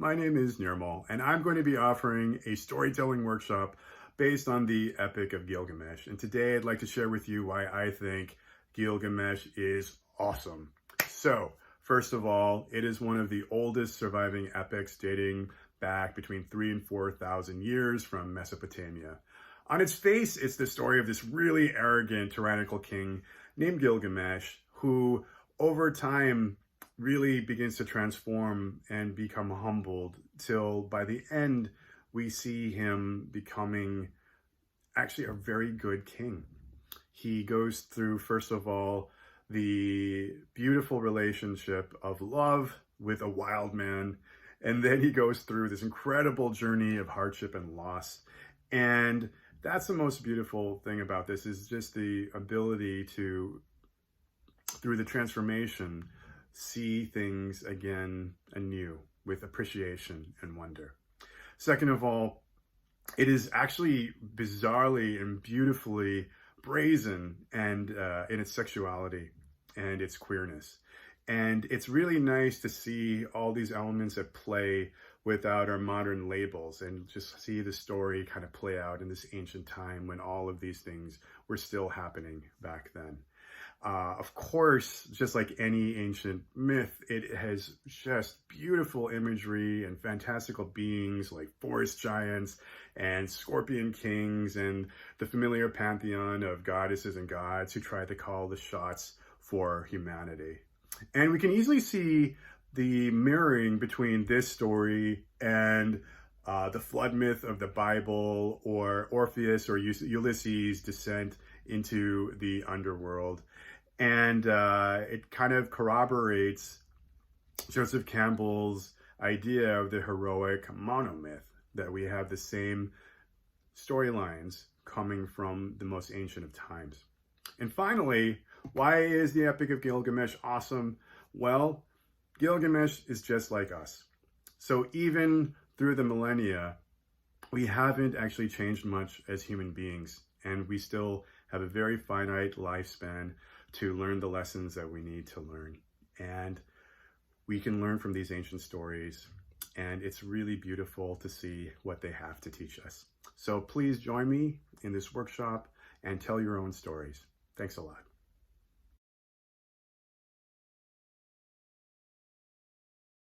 my name is Nirmal, and I'm going to be offering a storytelling workshop based on the Epic of Gilgamesh. And today I'd like to share with you why I think Gilgamesh is awesome. So, first of all, it is one of the oldest surviving epics, dating back between 3,000 and 4,000 years from Mesopotamia. On its face, it's the story of this really arrogant, tyrannical king named Gilgamesh, who over time really begins to transform and become humbled, till by the end we see him becoming actually a very good king. He goes through, first of all, the beautiful relationship of love with a wild man, and then he goes through this incredible journey of hardship and loss. And that's the most beautiful thing about this, is just the ability to, through the transformation, see things again anew with appreciation and wonder. Second of all, it is actually bizarrely and beautifully brazen and in its sexuality and its queerness. And it's really nice to see all these elements at play without our modern labels, and just see the story kind of play out in this ancient time when all of these things were still happening back then. Of course, just like any ancient myth, it has just beautiful imagery and fantastical beings like forest giants and scorpion kings and the familiar pantheon of goddesses and gods who try to call the shots for humanity. And we can easily see the mirroring between this story and the flood myth of the Bible, or Orpheus or Ulysses' descent into the underworld. And it kind of corroborates Joseph Campbell's idea of the heroic monomyth, that we have the same storylines coming from the most ancient of times. And finally, why is the Epic of Gilgamesh awesome? Well, Gilgamesh is just like us. So even through the millennia, we haven't actually changed much as human beings, and we still have a very finite lifespan to learn the lessons that we need to learn. And we can learn from these ancient stories, and it's really beautiful to see what they have to teach us. So please join me in this workshop and tell your own stories. Thanks a lot.